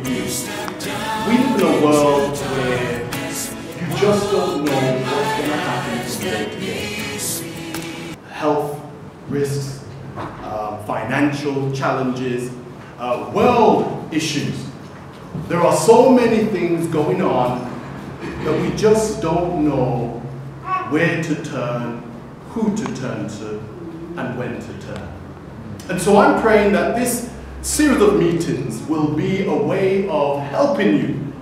for you. We live in a world where you just don't know what's going to happen from day to day. Health risks, financial challenges, world issues. There are so many things going on that we just don't know where to turn, who to turn to, and when to turn. And so I'm praying that this series of meetings will be a way of helping you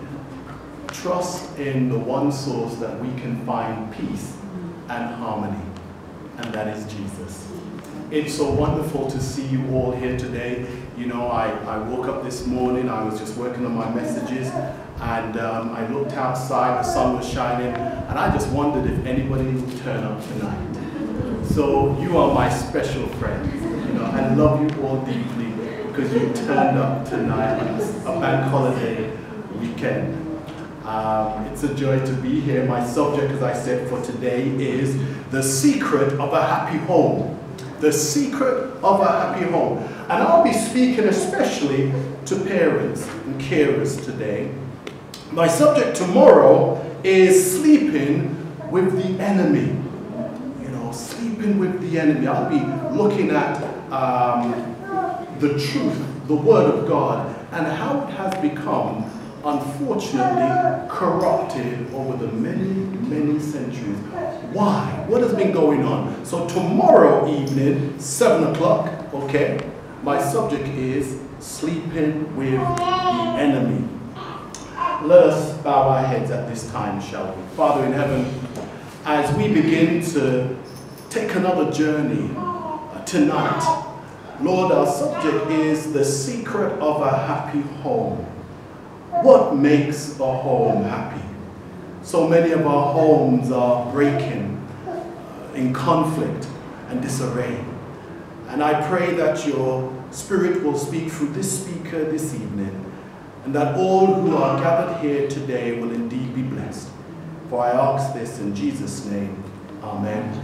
trust in the one source that we can find peace and harmony, and that is Jesus. It's so wonderful to see you all here today. You know, I woke up this morning, I was just working on my messages, and I looked outside, the sun was shining, and I just wondered if anybody would turn up tonight. So you are my special friends. You know, I love you all deeply because you turned up tonight on a bank holiday weekend. It's a joy to be here. My subject, as I said, for today is the secret of a happy home. The secret of a happy home. And I'll be speaking especially to parents and carers today. My subject tomorrow is sleeping with the enemy. You know, sleeping with the enemy. I'll be looking at the truth, the Word of God, and how it has become, unfortunately, corrupted over the many centuries. Why? What has been going on? So tomorrow evening, 7 o'clock, okay, my subject is sleeping with the enemy. Let us bow our heads at this time, shall we? Father in heaven, as we begin to take another journey tonight, Lord, our subject is the secret of a happy home. What makes a home happy? So many of our homes are breaking in conflict and disarray. And I pray that your Spirit will speak through this speaker this evening, and that all who are gathered here today will indeed be blessed. For I ask this in Jesus' name. Amen.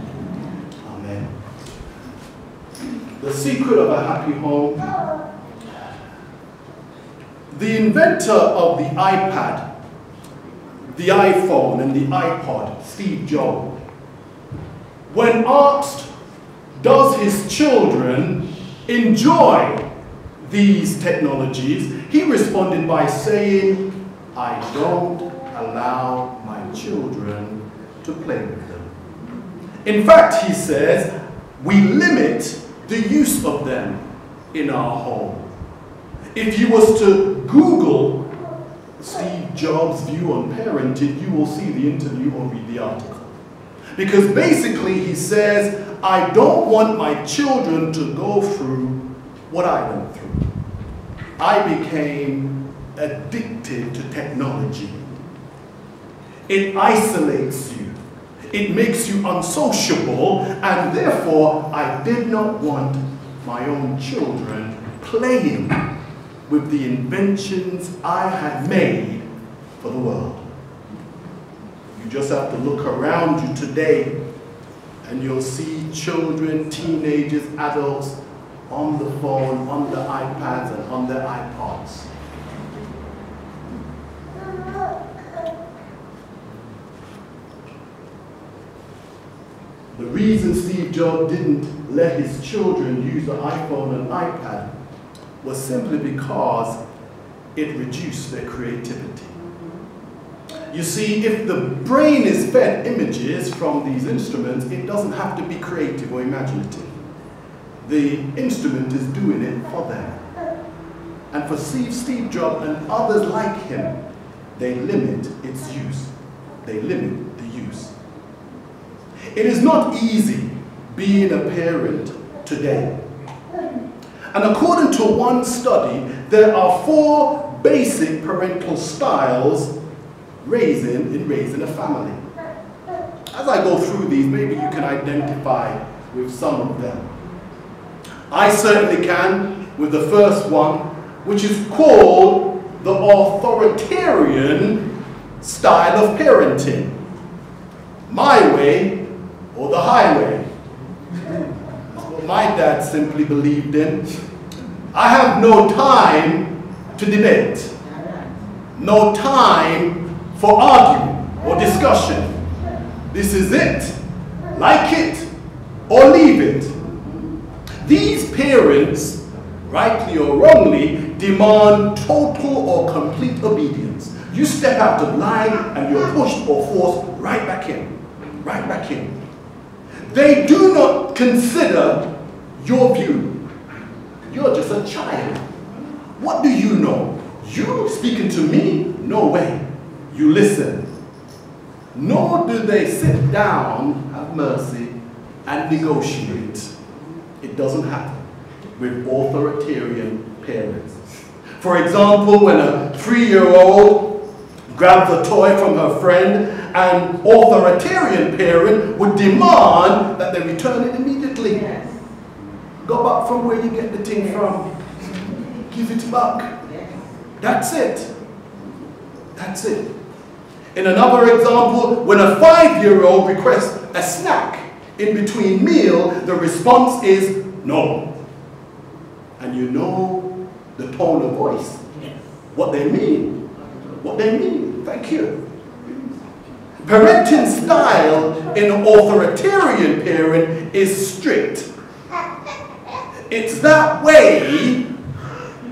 Amen. The secret of a happy home. The inventor of the iPad, the iPhone, and the iPod, Steve Jobs, when asked, does his children enjoy these technologies, he responded by saying, I don't allow my children to play with them. In fact, he says, we limit the use of them in our home. If you was to Google Steve Jobs' view on parenting, you will see the interview or read the article. Because basically he says, I don't want my children to go through what I went through. I became addicted to technology. It isolates you. It makes you unsociable, and therefore I did not want my own children playing with the inventions I had made for the world. You just have to look around you today and you'll see children, teenagers, adults on the phone, on the iPads, and on their iPods. The reason Steve Jobs didn't let his children use the iPhone and iPad was simply because it reduced their creativity. You see, if the brain is fed images from these instruments, it doesn't have to be creative or imaginative. The instrument is doing it for them. And for Steve Jobs and others like him, they limit its use. They limit the use. It is not easy being a parent today. And according to one study, there are 4 basic parental styles in raising a family. As I go through these, maybe you can identify with some of them. I certainly can with the first one, which is called the authoritarian style of parenting. My way or the highway. That's what my dad simply believed in. I have no time to debate. No time for arguing or discussion. This is it. Like it or leave it. These parents, rightly or wrongly, demand total or complete obedience. You step out of line and you're pushed or forced right back in. Right back in. They do not consider your view. You're just a child. What do you know? You speaking to me? No way. You listen. Nor do they sit down, have mercy, and negotiate. It doesn't happen with authoritarian parents. For example, when a 3-year-old grabs a toy from her friend, an authoritarian parent would demand that they return it immediately. Yes. Go back from where you get the thing from. Give it back. That's it. That's it. In another example, when a 5-year-old requests a snack in between meal, the response is no. And you know the tone of voice. What they mean. What they mean. Thank you. Parenting style in an authoritarian parent is strict. It's that way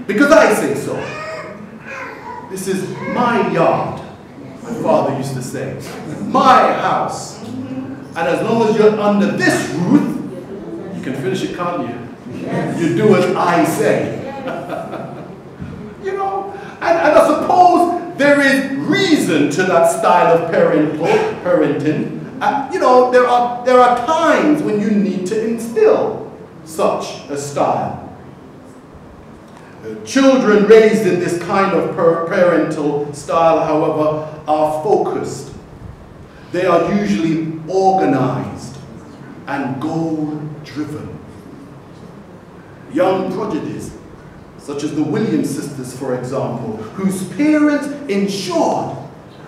because I say so. This is my yard, my father used to say. My house. And as long as you're under this roof, you can finish it, can't you? You do as I say. You know, and I suppose there is reason to that style of parenting. You know, there are times when you need to instill such a style. Children raised in this kind of parental style, however, are focused. They are usually organized and goal-driven. Young prodigies, such as the Williams sisters, for example, whose parents ensured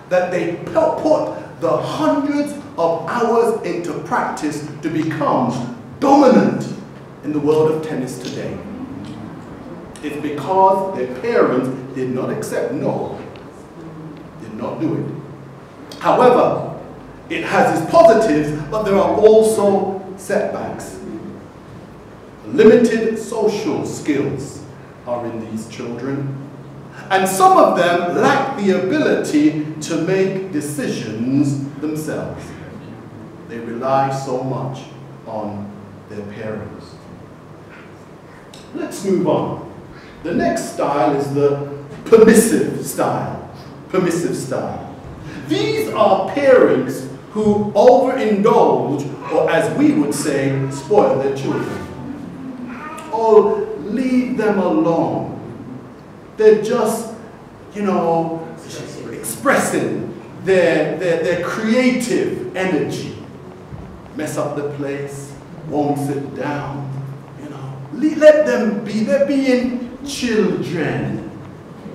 that they put the hundreds of hours into practice to become dominant in the world of tennis today. It's because their parents did not accept no, did not do it. However, it has its positives, but there are also setbacks. Limited social skills are in these children, and some of them lack the ability to make decisions themselves. They rely so much on their parents. Let's move on. The next style is the permissive style. Permissive style. These are parents who overindulge, or as we would say, spoil their children. Oh, leave them alone. They're just, you know, expressing their creative energy. Mess up the place, won't sit down, you know. Let them be, they're being children.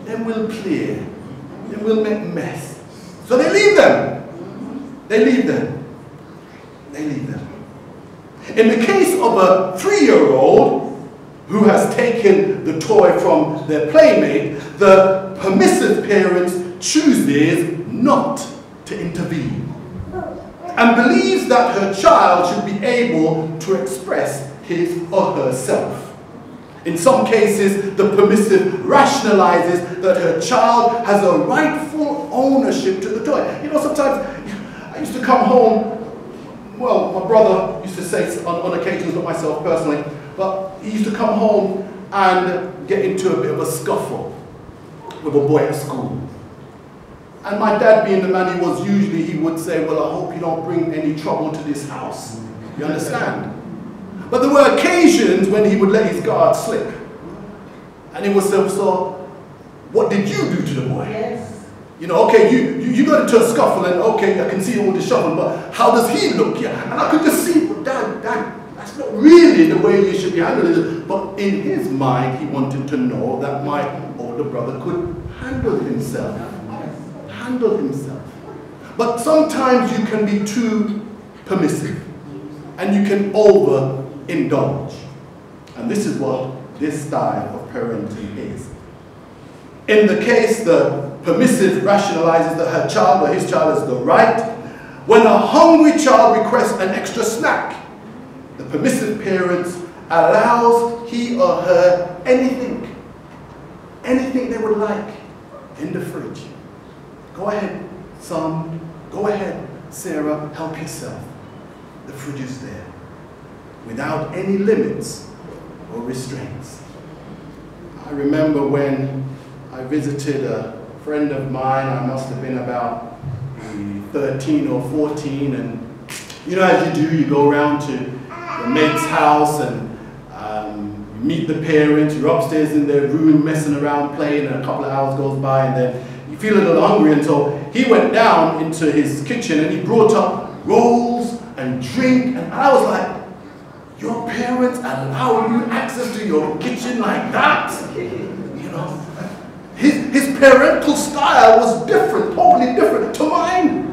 Then we'll play, then we'll make mess. So they leave them. They leave them. They leave them. In the case of a 3-year-old who has taken the toy from their playmate, the permissive parents chooses not to intervene and believes that her child should be able to express his or herself. In some cases, the permissive rationalizes that her child has a rightful ownership to the toy. You know, sometimes I used to come home, well, my brother used to say on occasions, not myself personally, but he used to come home and get into a bit of a scuffle with a boy at school. And my dad, being the man he was, usually he would say, well, I hope you don't bring any trouble to this house. You understand? But there were occasions when he would let his guard slip. And he would say, so what did you do to the boy? Yes. You know, okay, you got into a scuffle and okay, I can see all the shuffle, but how does he look? Yeah. And I could just see, well, Dad, that's not really the way you should be handling it. But in his mind, he wanted to know that my older brother could handle himself. Handle himself. But sometimes you can be too permissive and you can overindulge. And this is what this style of parenting is. In the case the permissive rationalizes that her child or his child has the right. When a hungry child requests an extra snack, the permissive parent allows he or her anything they would like in the fridge. Go ahead, son. Go ahead, Sarah. Help yourself. The fridge is there, without any limits or restraints. I remember when I visited a friend of mine. I must have been about 13 or 14, and you know, as you do, you go around to the mate's house and you meet the parents. You're upstairs in their room messing around, playing, and a couple of hours goes by, and then you feel a little hungry, and so he went down into his kitchen and he brought up rolls and drink, and I was like, your parents allow you access to your kitchen like that? You know, his parental style was different, totally different to mine.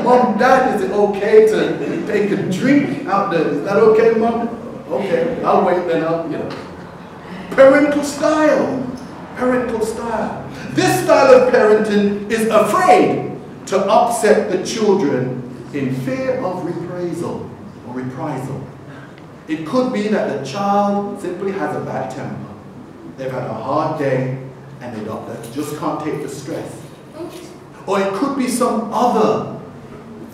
Mom, Dad, is it okay to take a drink out there? Is that okay, Mom? Okay, I'll wait then. You know. Parental style. Parental style. This style of parenting is afraid to upset the children in fear of reprisal or reprisal. It could be that the child simply has a bad temper. They've had a hard day and they just can't take the stress. Or it could be some other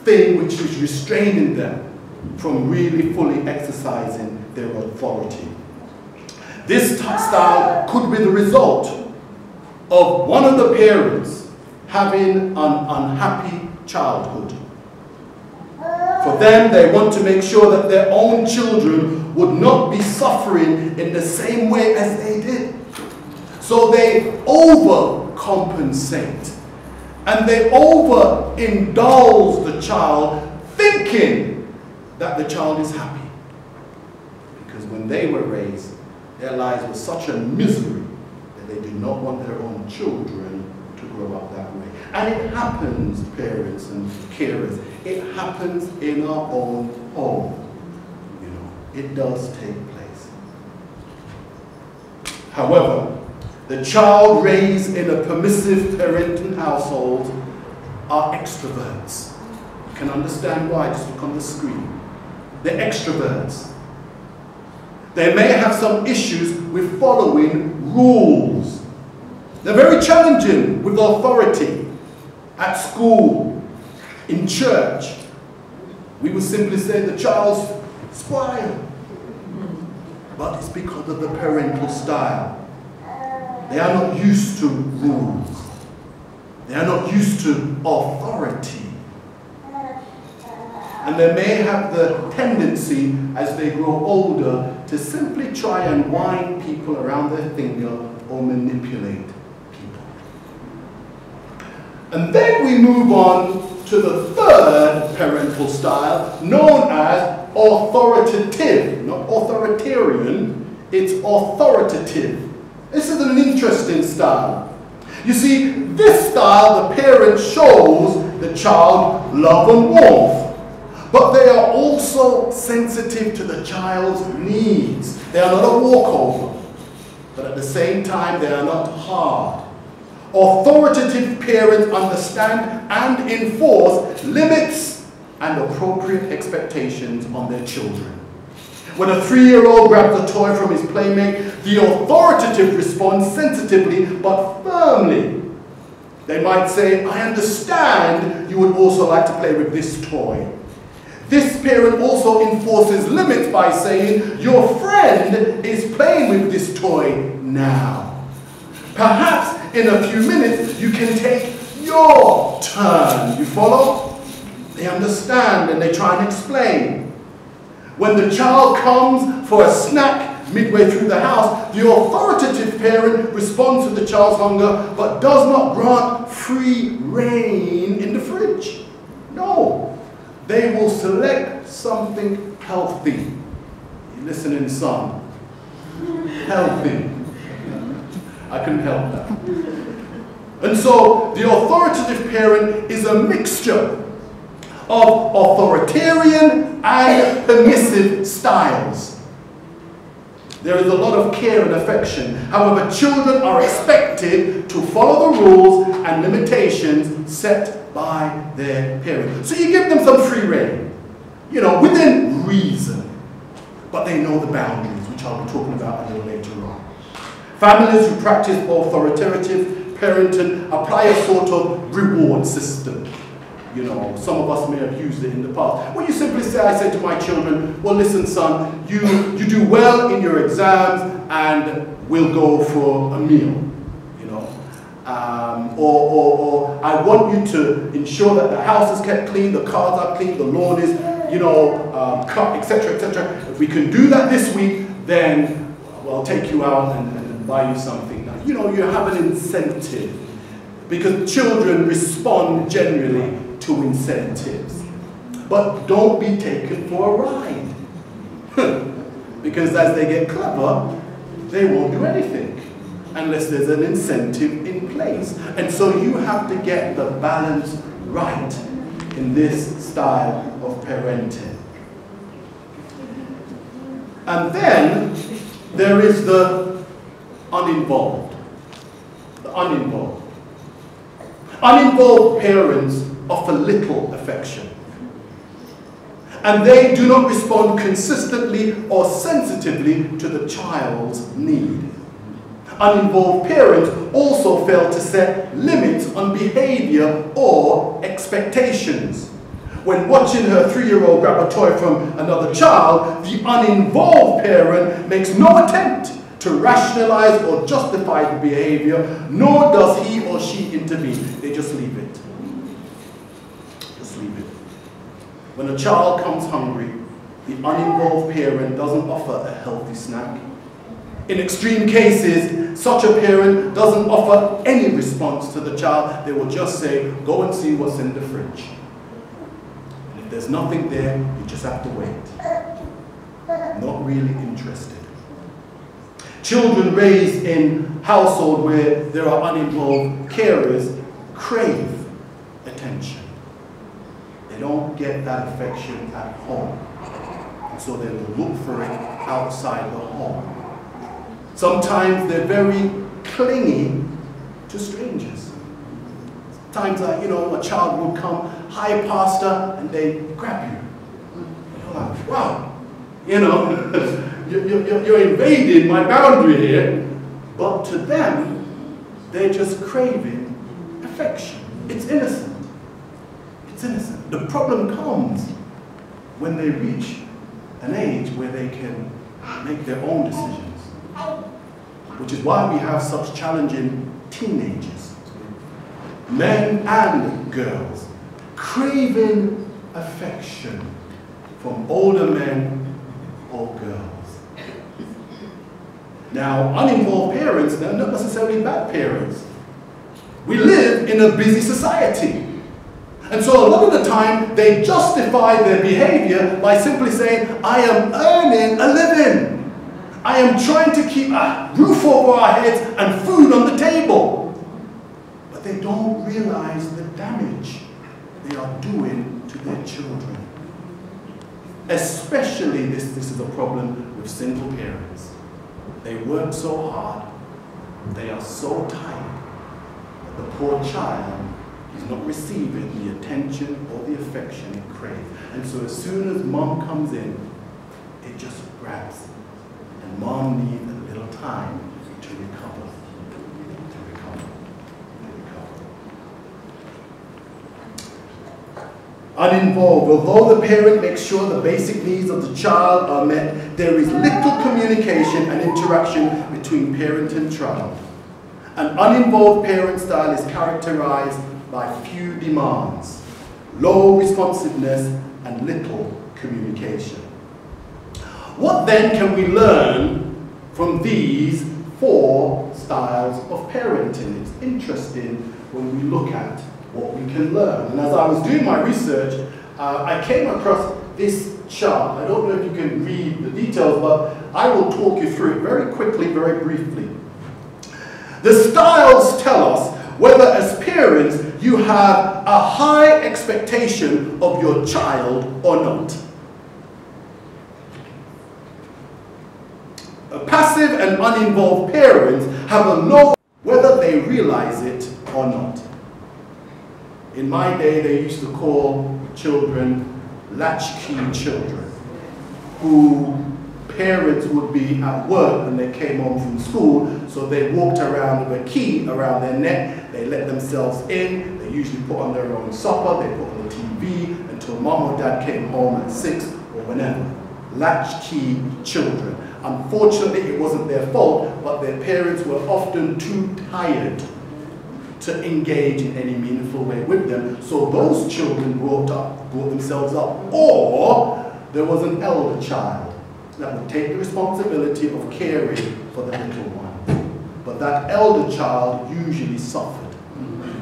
thing which is restraining them from really fully exercising their authority. This style could be the result of one of the parents having an unhappy childhood. For them, they want to make sure that their own children would not be suffering in the same way as they did. So they overcompensate. And they overindulge the child, thinking that the child is happy. Because when they were raised, their lives were such a misery that they did not want their own children to grow up that way. And it happens, parents and carers, it happens in our own home. You know, it does take place. However, the child raised in a permissive parenting household are extroverts. You can understand why, just look on the screen. They're extroverts. They may have some issues with following rules. They're very challenging with authority. At school, in church, we would simply say the child's spoiled. But it's because of the parental style. They are not used to rules. They are not used to authority. And they may have the tendency, as they grow older, to simply try and wind people around their finger or manipulate people. And then we move on to the third parental style, known as authoritative. Not authoritarian, it's authoritative. This is an interesting style. You see, this style, the parent shows the child love and warmth, but they are also sensitive to the child's needs. They are not a walkover, but at the same time, they are not hard. Authoritative parents understand and enforce limits and appropriate expectations on their children. When a 3-year-old grabs a toy from his playmate, the authoritative responds sensitively but firmly. They might say, I understand you would also like to play with this toy. This parent also enforces limits by saying, your friend is playing with this toy now. Perhaps in a few minutes you can take your turn. You follow? They understand and they try and explain. When the child comes for a snack midway through the house, the authoritative parent responds to the child's hunger, but does not grant free rein in the fridge. No, they will select something healthy. You listening, son? Healthy. I couldn't help that. And so the authoritative parent is a mixture of authoritarian and permissive styles. there is a lot of care and affection. However, children are expected to follow the rules and limitations set by their parents. So you give them some free rein, you know, within reason. But they know the boundaries, which I'll be talking about a little later on. Families who practice authoritative parenting apply a sort of reward system. You know, some of us may have used it in the past. Well, you simply say, I say to my children, well, listen, son, you do well in your exams and we'll go for a meal, you know. Or I want you to ensure that the house is kept clean, the cars are clean, the lawn is, you know, cut, etc., etc. If we can do that this week, then I'll take you out and buy you something. Now, you know, you have an incentive because children respond generally to incentives. But don't be taken for a ride. Because as they get clever, they won't do anything unless there's an incentive in place. And so you have to get the balance right in this style of parenting. And then there is the uninvolved. The uninvolved. Uninvolved parents offer little affection. And they do not respond consistently or sensitively to the child's need. Uninvolved parents also fail to set limits on behavior or expectations. When watching her 3-year-old grab a toy from another child, the uninvolved parent makes no attempt to rationalize or justify the behavior, nor does he or she intervene. They just leave it. Just leave it. When a child comes hungry, the uninvolved parent doesn't offer a healthy snack. In extreme cases, such a parent doesn't offer any response to the child. They will just say, go and see what's in the fridge. And if there's nothing there, you just have to wait. Not really interested. Children raised in households where there are uninvolved carers crave attention. They don't get that affection at home. And so they will look for it outside the home. Sometimes they're very clingy to strangers. Times like, you know, a child will come, hi pastor, and they grab you. And you're like, wow, you know, you're invading my boundary here. But to them, they're just craving affection. It's innocent. It's innocent. The problem comes when they reach an age where they can make their own decisions. Which is why we have such challenging teenagers, men and girls, craving affection from older men or girls. Now, uninvolved parents, they're not necessarily bad parents. We live in a busy society. And so a lot of the time, they justify their behavior by simply saying, I am earning a living. I am trying to keep a roof over our heads and food on the table. But they don't realize the damage they are doing to their children. Especially this is a problem with single parents. They work so hard, they are so tired, that the poor child is not receiving the attention or the affection it craves. And so as soon as mom comes in, it just grabs. And mom needs a little time to recover. Uninvolved. Although the parent makes sure the basic needs of the child are met, there is little communication and interaction between parent and child. An uninvolved parent style is characterized by few demands, low responsiveness, and little communication. What then can we learn from these 4 styles of parenting? It's interesting when we look at what we can learn. And as I was doing my research, I came across this chart. I don't know if you can read the details, but I will talk you through it very quickly, very briefly. The styles tell us whether as parents you have a high expectation of your child or not. passive and uninvolved parents have a low, whether they realize it or not. In my day, they used to call children latchkey children, who parents would be at work when they came home from school, so they walked around with a key around their neck, they let themselves in, they usually put on their own supper, they put on the TV until mom or dad came home at 6 or whenever. Latchkey children. Unfortunately, it wasn't their fault, but their parents were often too tired to engage in any meaningful way with them, so those children brought themselves up. Or there was an elder child that would take the responsibility of caring for the little one. But that elder child usually suffered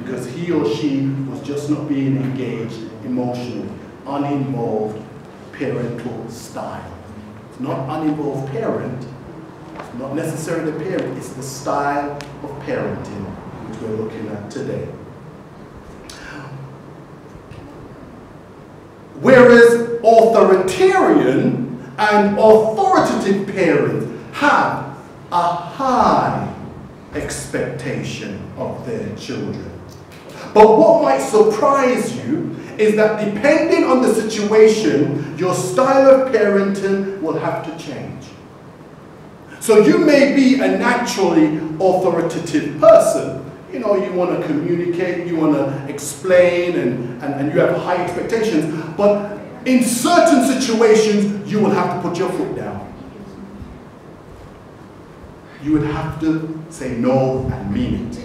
because he or she was just not being engaged emotionally, uninvolved parental style. It's not uninvolved parent, it's not necessarily the parent, it's the style of parenting which we're looking at today. Whereas authoritarian and authoritative parents have a high expectation of their children. But what might surprise you is that depending on the situation, your style of parenting will have to change. So you may be a naturally authoritative person. You know, you want to communicate, you want to explain, and you have high expectations. But in certain situations, you will have to put your foot down. You would have to say no and mean it.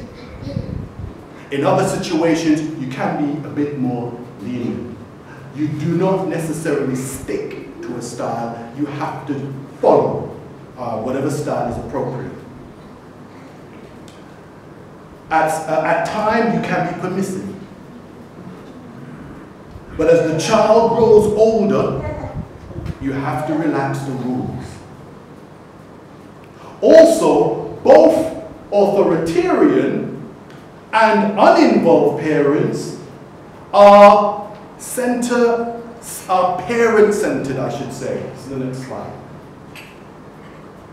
In other situations, you can be a bit more lenient. You do not necessarily stick to a style. You have to follow whatever style is appropriate. At times, you can be permissive. But as the child grows older, you have to relax the rules. Also, both authoritarian and uninvolved parents are parent-centered, I should say. This is the next slide.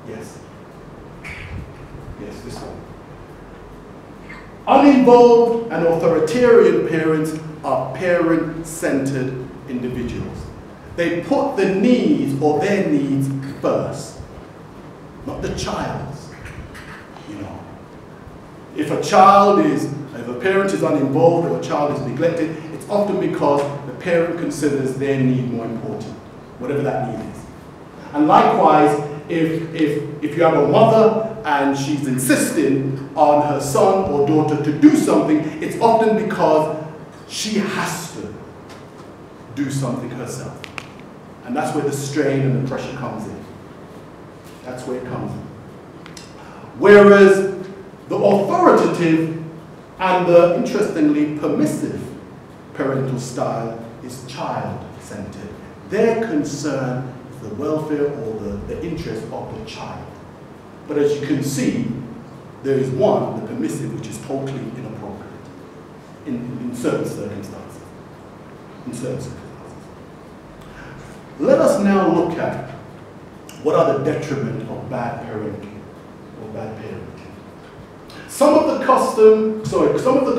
Yes. Yes, this one. Uninvolved and authoritarian parents are parent-centered individuals. They put the needs or their needs first, not the child's. You know, if a parent is uninvolved or a child is neglected, it's often because the parent considers their need more important, whatever that need is. And likewise, if you have a mother and she's insisting on her son or daughter to do something, it's often because she has to do something herself. And that's where the strain and the pressure comes in. That's where it comes in. Whereas the authoritative and the, interestingly, permissive parental style is child-centered. Their concern is the welfare or the interest of the child. But as you can see, there is one, the permissive, which is totally inappropriate in certain circumstances. Let us now look at what are the detriment of bad parenting or bad parenting. Some of the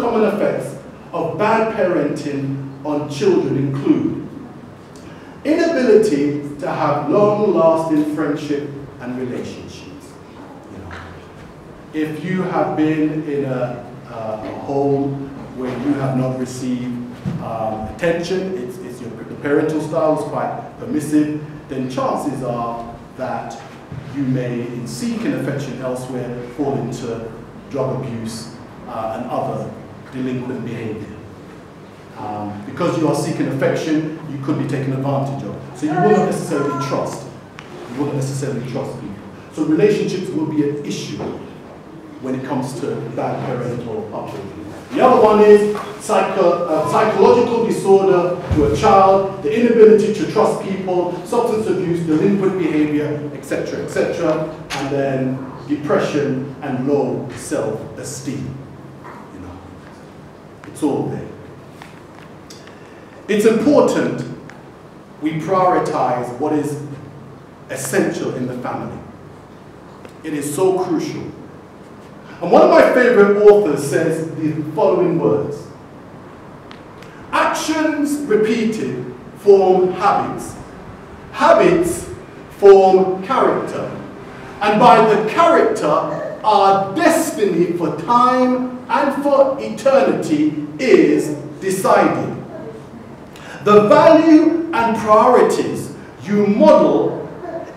common effects of bad parenting on children include inability to have long-lasting friendship and relationships. You know, if you have been in a home where you have not received attention, the parental style is quite permissive, then chances are that you may, in seeking affection elsewhere, fall into drug abuse and other delinquent behavior. Because you are seeking affection, you could be taken advantage of. So you will not necessarily trust. You will not necessarily trust people. So relationships will be an issue when it comes to bad parental upbringing. The other one is psychological disorder to a child, the inability to trust people, substance abuse, delinquent behavior, etc., etc., and then depression and low self-esteem. You know, it's all there. It's important we prioritize what is essential in the family. It is so crucial. And one of my favorite authors says the following words: actions repeated form habits. Habits form character. And by the character, our destiny for time and for eternity is decided. The value and priorities you model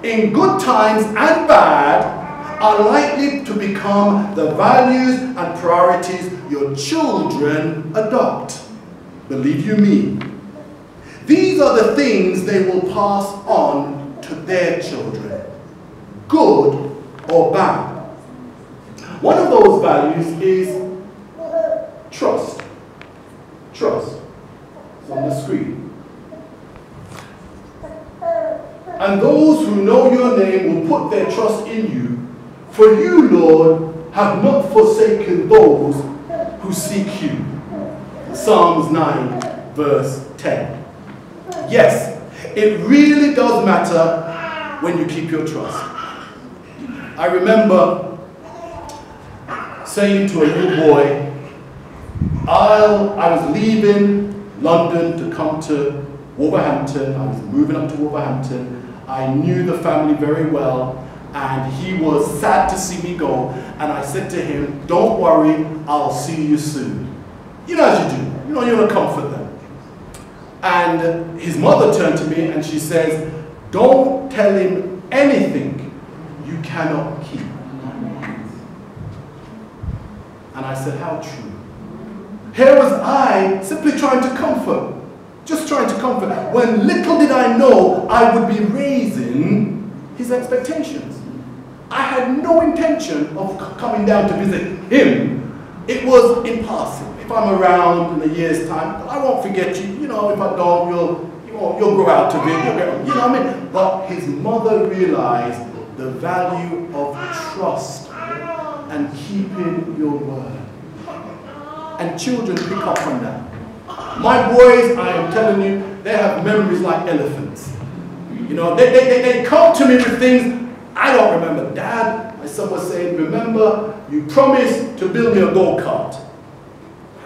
in good times and bad are likely to become the values and priorities your children adopt. Believe you me. These are the things they will pass on to their children, good or bad. One of those values is trust. Trust. It's on the screen. And those who know your name will put their trust in you. For you, Lord, have not forsaken those who seek you. Psalms 9, verse 10. Yes, it really does matter when you keep your trust. I remember saying to a new boy, I was leaving London to come to Wolverhampton. I was moving up to Wolverhampton. I knew the family very well, and he was sad to see me go. And I said to him, don't worry, I'll see you soon. You know as you do. You know, you want to comfort them. And his mother turned to me and she says, don't tell him anything you cannot keep. And I said, how true. Here was I simply trying to comfort. Just trying to comfort. When little did I know I would be raising his expectations. I had no intention of coming down to visit him. It was impossible. If I'm around in a year's time, I won't forget you. You know, if I don't, you'll grow out of it. You know what I mean? But his mother realized the value of trust and keeping your word. And children pick up on that. My boys, I am telling you, they have memories like elephants. You know, they come to me with things I don't remember. Dad, my son was saying, remember, you promised to build me a go-kart.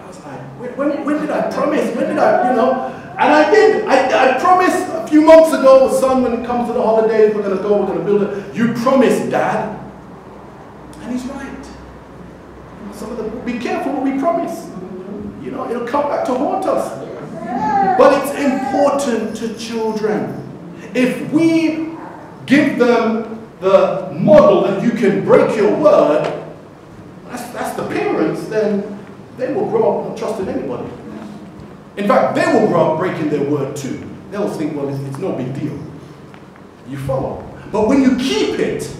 I was like, when did I promise? When did I, you know? And I did. I promised a few months ago, son, when it comes to the holidays, we're going to go, we're going to build it. You promised, Dad. And he's right. Some of them, be careful what we promise. You know, it'll come back to haunt us. But it's important to children. If we give them the model that you can break your word, that's the parents, then they will grow up not trusting anybody. In fact, they will grow up breaking their word too. They'll think, well, it's no big deal. You follow. But when you keep it,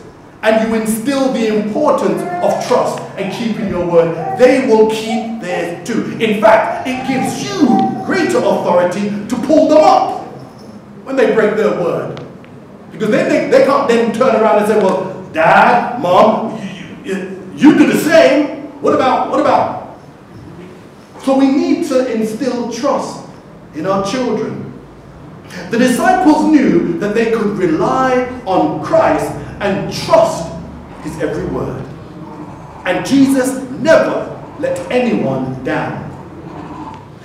and you instill the importance of trust and keeping your word, they will keep theirs too. In fact, it gives you greater authority to pull them up when they break their word. Because they can't then turn around and say, well, Dad, Mom, you do the same. What about? So we need to instill trust in our children. The disciples knew that they could rely on Christ and trust his every word. And Jesus never let anyone down.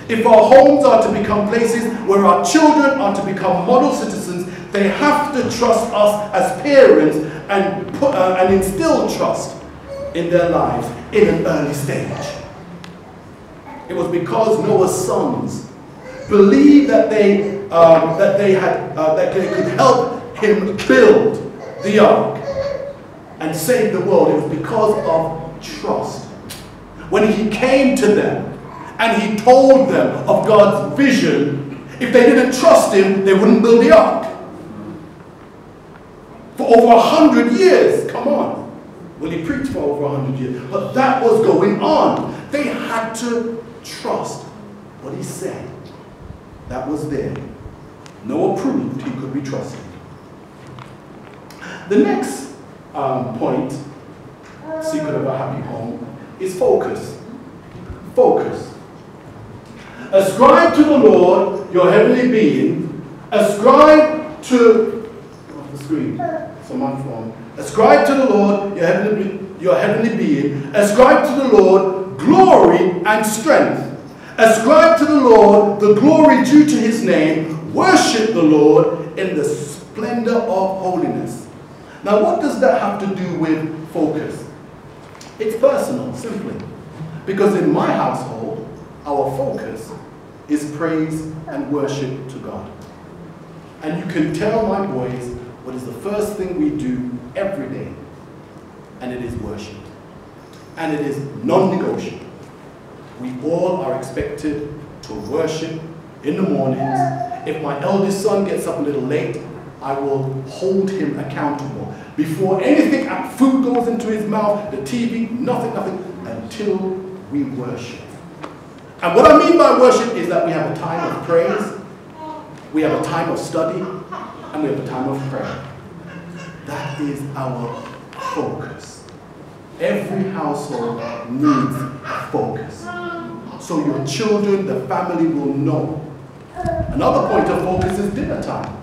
If our homes are to become places where our children are to become model citizens, they have to trust us as parents and instill trust in their lives in an early stage. It was because Noah's sons believed that they could help him build the ark and save the world. It was because of trust. When he came to them and he told them of God's vision, if they didn't trust him, they wouldn't build the ark. For over 100 years, come on. Well, he preached for over 100 years, but that was going on. They had to trust what he said. That was there. Noah proved he could be trusted. The next point, secret of a happy home, is focus. Focus. Ascribe to the Lord, your heavenly being. Ascribe to, off the screen, it's on my phone. Ascribe to the Lord, your heavenly being. Ascribe to the Lord glory and strength. Ascribe to the Lord the glory due to his name. Worship the Lord in the splendor of holiness. Now, what does that have to do with focus? It's personal, simply. Because in my household, our focus is praise and worship to God. And you can tell my boys what is the first thing we do every day. And it is worship. And it is non-negotiable. We all are expected to worship in the mornings. If my eldest son gets up a little late, I will hold him accountable. Before anything, food goes into his mouth, the TV, nothing, until we worship. And what I mean by worship is that we have a time of praise, we have a time of study, and we have a time of prayer. That is our focus. Every household needs a focus. So your children, the family will know. Another point of focus is dinner time.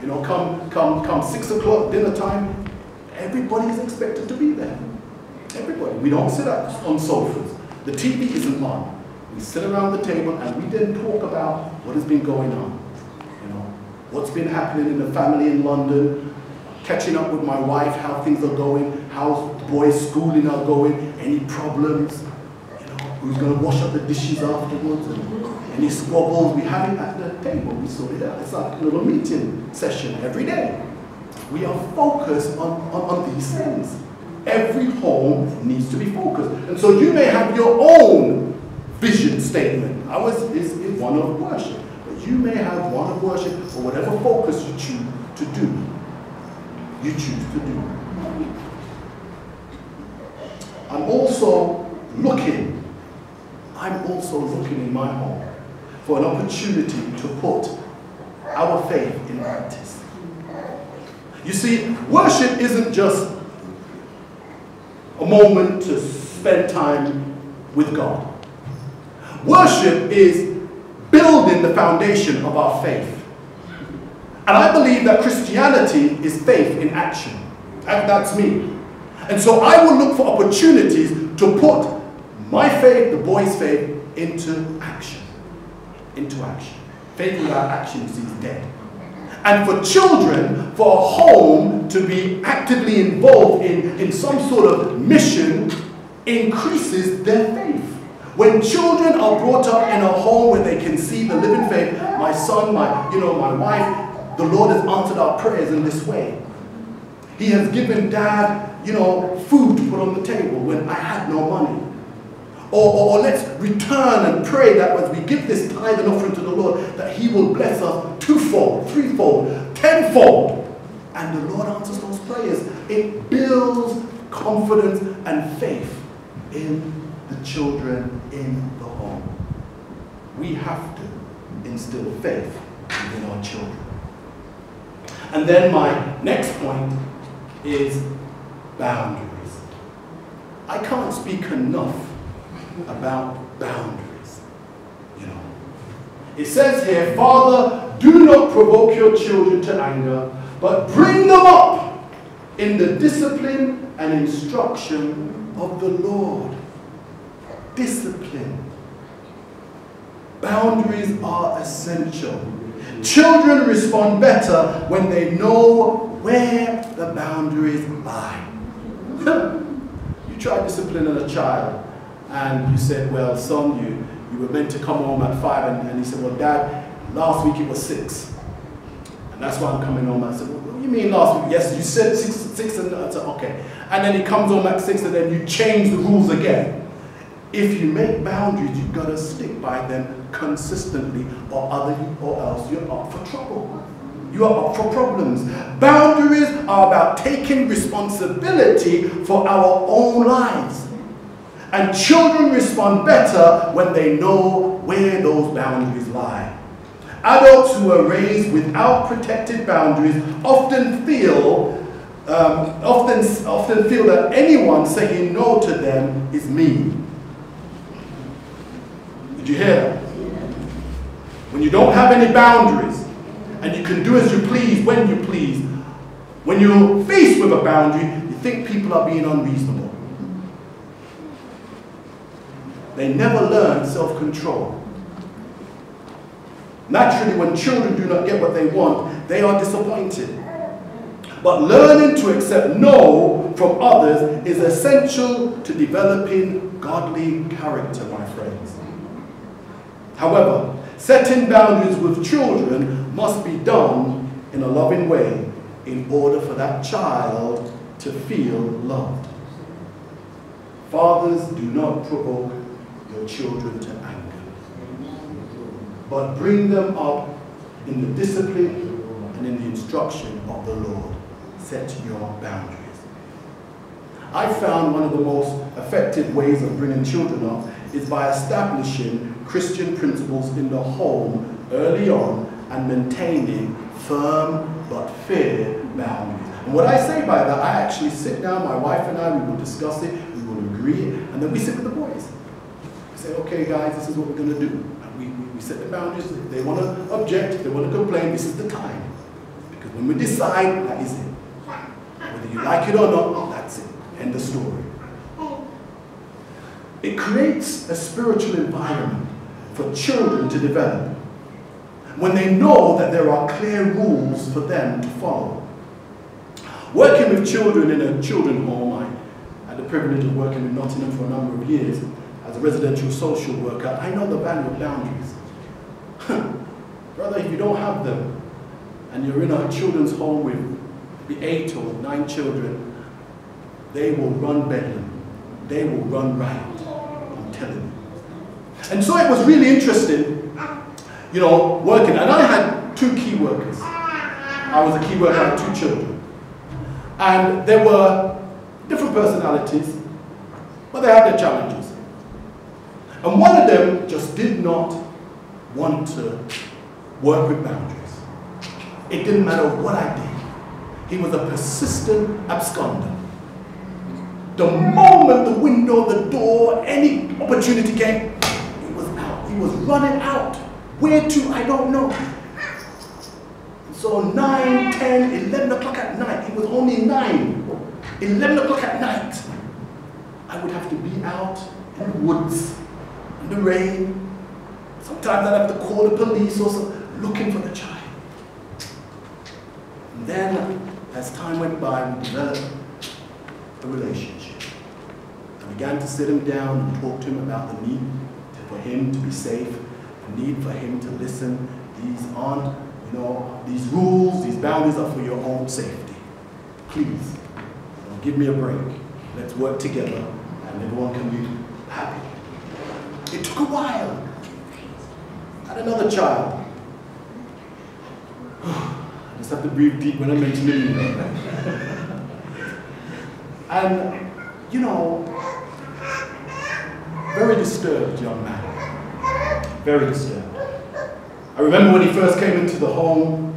You know, come 6 o'clock dinner time, everybody is expected to be there. Everybody. We don't sit on sofas. The TV isn't on. We sit around the table and we then talk about what has been going on. You know, what's been happening in the family in London, catching up with my wife, how things are going, how the boys' schooling are going, any problems, you know, who's going to wash up the dishes afterwards, and any squabbles. We have it at the table, we sort it out. It's like a little meeting session every day. We are focused on these things. Every home needs to be focused. And so you may have your own vision statement. Ours is one of worship. But you may have one of worship or whatever focus you choose to do. I'm also looking in my home for an opportunity to put our faith in practice. You see, worship isn't just a moment to spend time with God. Worship is building the foundation of our faith. And I believe that Christianity is faith in action. That's me. And so I will look for opportunities to put my faith, the boys' faith, into action. Into action. Faith without action, you see, is dead. And for children, for a home to be actively involved in some sort of mission increases their faith. When children are brought up in a home where they can see the living faith, my son, my wife, the Lord has answered our prayers in this way. He has given dad, food to put on the table when I had no money. Or let's return and pray that as we give this tithe and offering to the Lord, that he will bless us twofold, threefold, tenfold. And the Lord answers those prayers. It builds confidence and faith in the children in the home. We have to instill faith in our children. And then my next point is boundaries. I can't speak enough about boundaries. It says here, Father, do not provoke your children to anger, but bring them up in the discipline and instruction of the Lord. Discipline. Boundaries are essential. Children respond better when they know where the boundaries lie. You try disciplining a child and you said, well, son, you were meant to come home at 5, and he said, well, Dad, last week it was 6. And that's why I'm coming home. I said, well, what do you mean last week? Yes, you said 6 and I said, okay. And then he comes home at 6 and then you change the rules again. If you make boundaries, you've got to stick by them consistently, or else you're up for trouble. You are up for problems. Boundaries are about taking responsibility for our own lives. And children respond better when they know where those boundaries lie. Adults who are raised without protected boundaries often feel that anyone saying no to them is mean. Did you hear that? When you don't have any boundaries and you can do as you please when you please, When you're faced with a boundary, you think people are being unreasonable. They never learn self-control. Naturally, when children do not get what they want, they are disappointed. But learning to accept no from others is essential to developing godly character, my friends. However, setting boundaries with children must be done in a loving way in order for that child to feel loved. Fathers, do not provoke your children to anger, but bring them up in the discipline and in the instruction of the Lord. Set your boundaries. I found one of the most effective ways of bringing children up is by establishing Christian principles in the home early on and maintaining firm but fair boundaries. And what I say by that, I actually sit down, my wife and I, we will discuss it, we will agree, and then we sit with the boys. We say, okay guys, this is what we're going to do. And we set the boundaries. If they want to object, if they want to complain, this is the time. Because when we decide, that is it. Whether you like it or not, that's it. End of story. It creates a spiritual environment for children to develop when they know that there are clear rules for them to follow. Working with children in a children's home, I had the privilege of working in Nottingham for a number of years as a residential social worker. I know the value of boundaries. Brother, if you don't have them and you're in a children's home with the 8 or 9 children, they will run bedlam. They will run riot. I'm telling you. And so it was really interesting, you know, working. And I had 2 key workers. I was a key worker, I had 2 children. And there were different personalities, but they had their challenges. And one of them just did not want to work with boundaries. It didn't matter what I did. He was a persistent absconder. The moment the window, the door, any opportunity came, he was out. He was running out. Where to, I don't know. So 9, 10, 11 o'clock at night, he was only 9. 11 o'clock at night, I would have to be out in the woods, in the rain. Sometimes I'd have to call the police or something, looking for the child. And then, as time went by, we developed a relationship. I began to sit him down and talk to him about the need for him to be safe, the need for him to listen. These aren't, you know, these rules, these boundaries are for your own safety. Please, give me a break. Let's work together and everyone can be happy. It took a while. I had another child. I just have to breathe deep when I mention it. And, you know, very disturbed young man. Very disturbed. I remember when he first came into the home,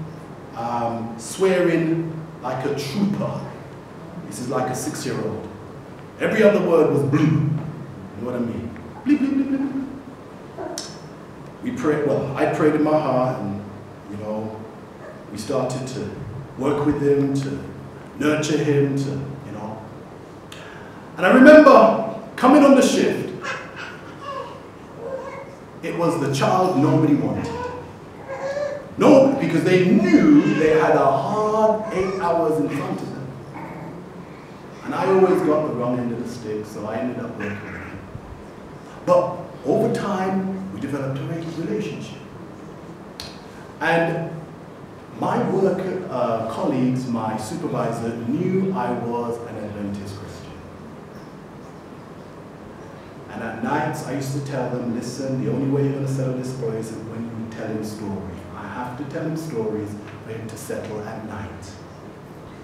swearing like a trooper. This is like a 6-year-old. Every other word was blue. You know what I mean? Bleep, bleep, bleep, bleep. We prayed, well, I prayed in my heart, and, you know, we started to work with him, to nurture him, to, you know. And I remember coming on the shift, it was the child nobody wanted. No, because they knew they had a hard 8 hours in front of them. And I always got the wrong end of the stick, so I ended up working with him. But over time, we developed a relationship. And my work colleagues, my supervisor, knew I was an Adventist Christian. And at nights, I used to tell them, listen, the only way you're going to settle this boy is when you tell him stories. I have to tell him stories for him to settle at night.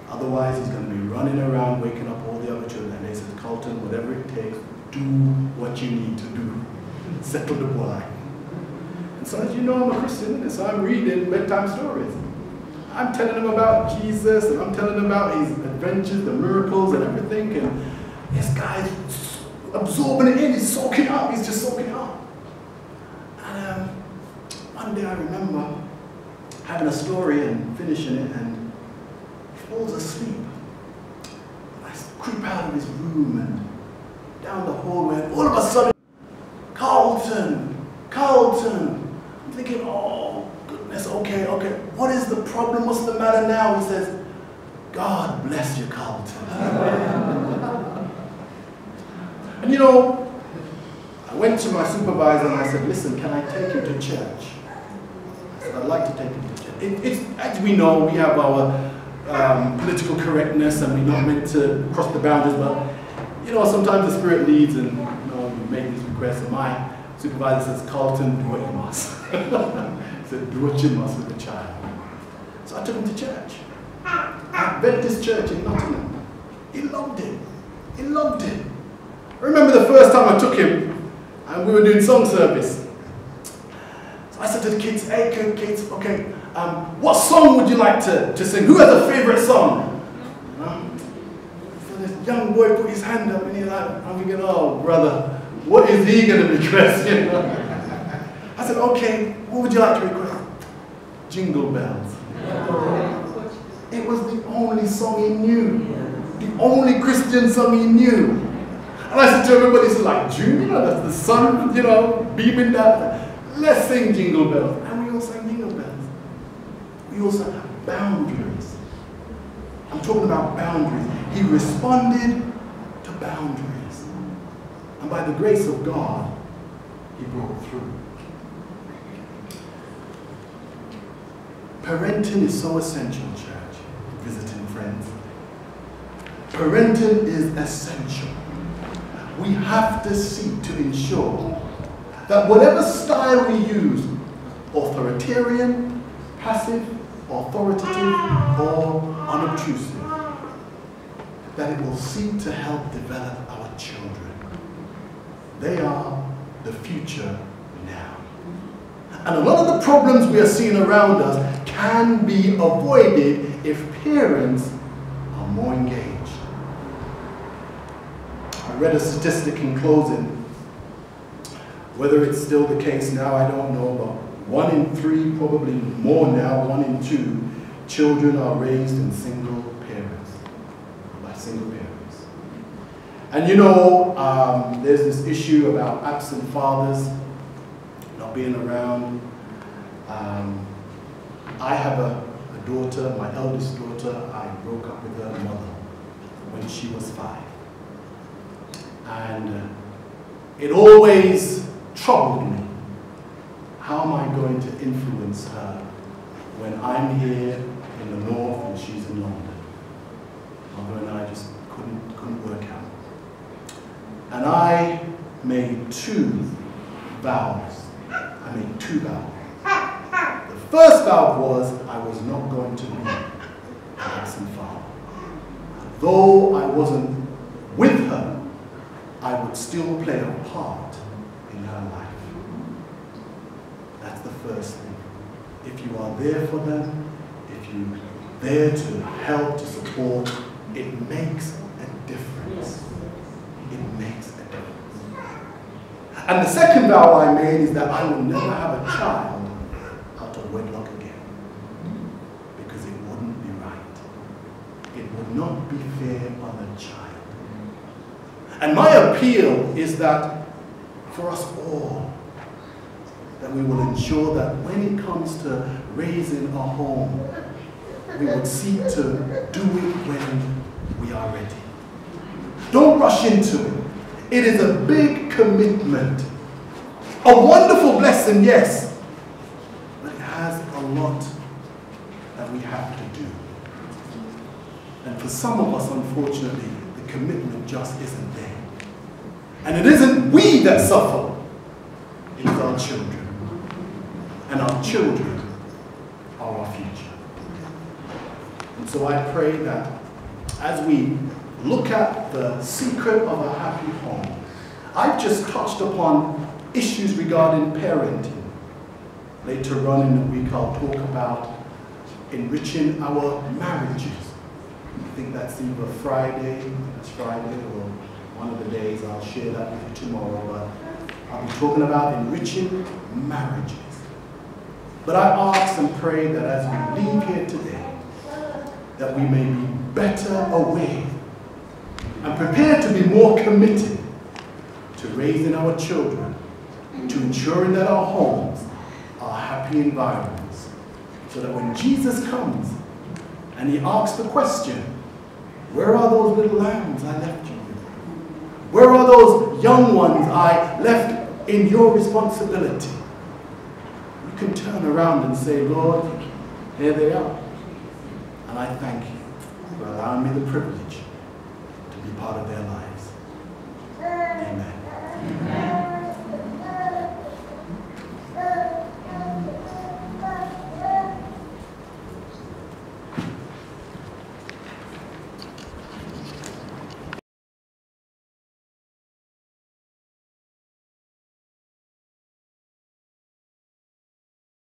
Otherwise, he's going to be running around, waking up all the other children. And they said, Carlton, whatever it takes, do what you need to do. Settle the boy. And so as you know, I'm a Christian, and so I'm reading bedtime stories. I'm telling him about Jesus, and I'm telling him about his adventures, the miracles, and everything. And this guy's absorbing it in, he's soaking up, he's just soaking up. And one day I remember having a story and finishing it, and falls asleep. I creep out of his room and down the hallway, and all of a sudden, Carlton, Carlton. I'm thinking, oh goodness, okay, what is the problem? What's the matter now? He says, God bless you, Carlton. And you know, I went to my supervisor and I said, listen, can I take him to church? I said, I'd like to take him to church. It's, as we know, we have our political correctness and we're not meant to cross the boundaries, but you know, sometimes the Spirit leads and you know, we make these requests, and my supervisor says, Carlton, do what you must. He said, do what you must with the child. So I took him to church. Adventist church in Nottingham. He loved it. He loved it. I remember the first time I took him and we were doing song service. So I said to the kids, hey kids, okay, what song would you like to sing? Who has a favorite song? So this young boy put his hand up and he's like, I'm thinking, oh brother, what is he going to request? You know? I said, okay, what would you like to request? Jingle Bells. It was the only song he knew. The only Christian song he knew. And I said to everybody, it's like June, you know, that's the sun, you know, beaming down. Let's sing Jingle Bells. And we all sang Jingle Bells. We also have boundaries. I'm talking about boundaries. He responded to boundaries. And by the grace of God, he broke through. Parenting is so essential, church, visiting friends. Parenting is essential. We have to seek to ensure that whatever style we use, authoritarian, passive, authoritative, or unobtrusive, that it will seek to help develop our children. They are the future now. And a lot of the problems we are seeing around us can be avoided if parents are more engaged. I read a statistic in closing. Whether it's still the case now, I don't know, but 1 in 3, probably more now, 1 in 2, children are raised in single parents, by single parents. And you know, there's this issue about absent fathers not being around. I have a daughter, my eldest daughter. I broke up with her mother when she was 5. And it always troubled me. How am I going to influence her when I'm here in the north and she's in London? Mother and I just couldn't work out. And I made 2 vows. I made 2 vows. The first vow was I was not going to be an absent father. Though I wasn't with her, I would still play a part in her life. That's the first thing. If you are there for them, if you're there to help, to support, it makes a difference. It makes a difference. And the second vow I made is that I will never have a child out of wedlock again. Because it wouldn't be right. It would not be fair on the child. And my appeal is that for us all, that we will ensure that when it comes to raising a home, we would seek to do it when we are ready. Don't rush into it. It is a big commitment. A wonderful blessing, yes, but it has a lot that we have to do. And for some of us, unfortunately, the commitment just isn't there. And it isn't we that suffer, it is our children. And our children are our future. And so I pray that as we look at the secret of a happy home, I've just touched upon issues regarding parenting. Later on in the week I'll talk about enriching our marriages. I think that's either Friday or one of the days. I'll share that with you tomorrow, but I'll be talking about enriching marriages. But I ask and pray that as we leave here today, that we may be better aware and prepared to be more committed to raising our children, to ensuring that our homes are happy environments, so that when Jesus comes and he asks the question, where are those little lambs I left you with? Where are those young ones I left in your responsibility? You can turn around and say, Lord, here they are. And I thank you for allowing me the privilege to be part of their lives. Amen.